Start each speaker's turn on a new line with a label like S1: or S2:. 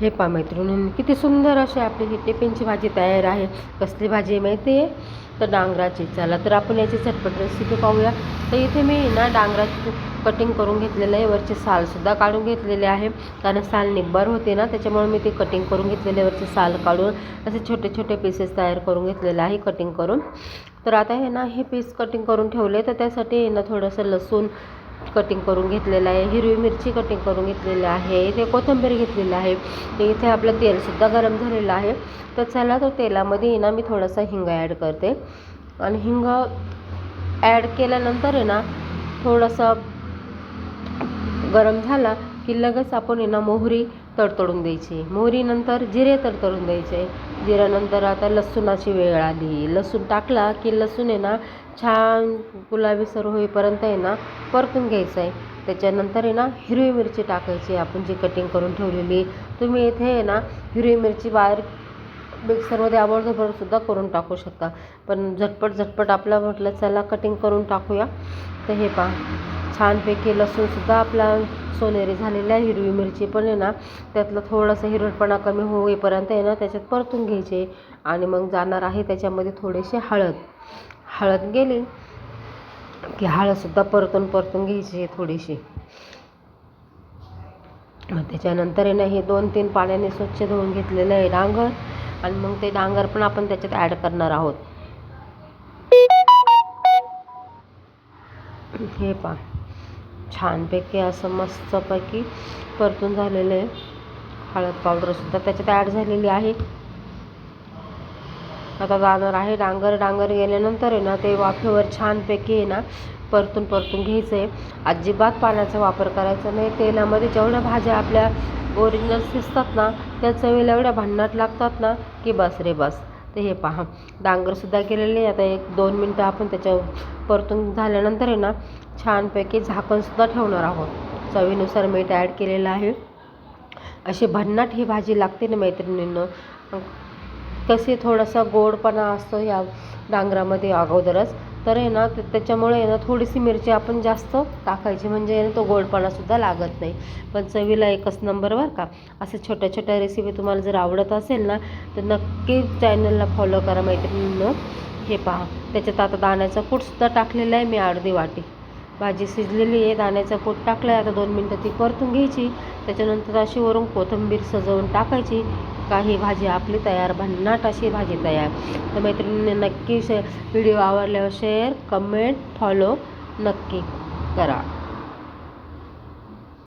S1: हे पहा मैत्रिणींनी, किती सुंदर अशी आपली ही टिफिनची भाजी तयार आहे. कसली भाजी आहे माहिती आहे? तर डांगराची. चला तर आपण याची झटपट रेसिपी पाहूया. तर इथे मी ना डांगराची कटिंग करून घेतलेलं आहे. वरची सालसुद्धा काढून घेतलेले आहे, कारण साल निब्बर होते ना, त्याच्यामुळे मी ते कटिंग करून घेतलेले. वरची साल काढून असे छोटे छोटे पीसेस तयार करून घेतलेले आहे कटिंग करून. तर आता हे ना हे पीस कटिंग करून ठेवले. तर त्यासाठी ना थोडंसं लसूण कटिंग करून घेतलेलं आहे, हिरवी मिरची कटिंग करून घेतलेली आहे, इथे कोथिंबीर घेतलेली आहे. इथे आपलं तेलसुद्धा गरम झालेलं आहे. तर चला तर तेलामध्ये ना मी थोडासा हिंग ॲड करते. आणि हिंग ॲड केल्यानंतर आहे ना थोडंसं गरम झाला की लगेच आपण आहे ना मोहरी तडतडून द्यायची. मोहरीनंतर जिरे तडतडून द्यायचे. जिऱ्यानंतर आता लसूणाची वेळ आली. लसूण टाकला की लसूण आहे ना छान गुलाबीसर होईपर्यंत आहे ना परतून घ्यायचं आहे. त्याच्यानंतर आहे ना हिरवी मिरची टाकायची, आपण जी कटिंग करून ठेवलेली. तुम्ही इथे आहे ना हिरवी मिरची बारीक मिक्सरमध्ये आबडधोबडसुद्धा करून टाकू शकता, पण झटपट आपलं म्हटलं चला कटिंग करून टाकूया. तर हे पहा छानपैकी लसूणसुद्धा आपला सोनेरी झालेला आहे. हिरवी मिरची पण आहे ना त्यातलं थोडंसं हिरवटपणा कमी होईपर्यंत आहे ना त्याच्यात परतून घ्यायचे. आणि मग जाणार आहे त्याच्यामध्ये थोडीशी हळद गेली की हळदसुद्धा परतून घ्यायची थोडीशी. मग त्याच्यानंतर आहे ना हे 2-3 पाण्याने स्वच्छ धुवून घेतलेलं आहे डांगर, आणि मग ते डांगर पण आपण त्याच्यात ॲड करणार आहोत. हे पहा छानपैकी असं मस्तपैकी परतून झालेलं आहे. हळद पावडरसुद्धा त्याच्यात ॲड झालेली आहे. आता जाणार आहे डांगर गेल्यानंतर आहे ना ते वाफेवर छानपैकी आहे ना परतून घ्यायचं आहे. अजिबात पाण्याचा वापर करायचा नाही. तेलामध्ये जेवढ्या भाज्या आपल्या ओरिजिनल शिजतात ना त्या चवीला एवढ्या भन्नाट लागतात ना की बस रे बस. तर हे पहा डांगरसुद्धा केलेले. आता 1-2 मिनटं आपण त्याच्यावर परतून झाल्यानंतर आहे ना छानपैकी झाकणसुद्धा ठेवणार आहोत. चवीनुसार मीठ ॲड केलेलं आहे. अशी भन्नाट ही भाजी लागते ना मैत्रिणींनो. कशी थोडासा गोडपणा असतो या डांगरामध्ये अगोदरच, तर आहे ना त्याच्यामुळे आहे ना थोडीशी मिरची आपण जास्त टाकायची, म्हणजे तो गोडपणासुद्धा लागत नाही, पण चवीला एकच नंबर बरं का. असे छोट्या छोट्या रेसिपी तुम्हाला जर आवडत असेल ना तर नक्की चॅनलला फॉलो करा मैत्रिणींनो. हे पहा त्याच्यात आता दाण्याचा कूटसुद्धा टाकलेला आहे मी अर्धी वाटी. भाजी शिजलेली आहे, दाण्याचा कूट टाकला आहे. आता 2 मिनटं ती परतून घ्यायची. त्याच्यानंतर अशी वरून कोथिंबीर सजवून टाकायची. काही भाजी आपली तयार, भन्नाट अशी भाजी तयार. तर मैत्रिणींनी नक्की व्हिडिओ आवडल्यावर शेअर, कमेंट, फॉलो नक्की करा.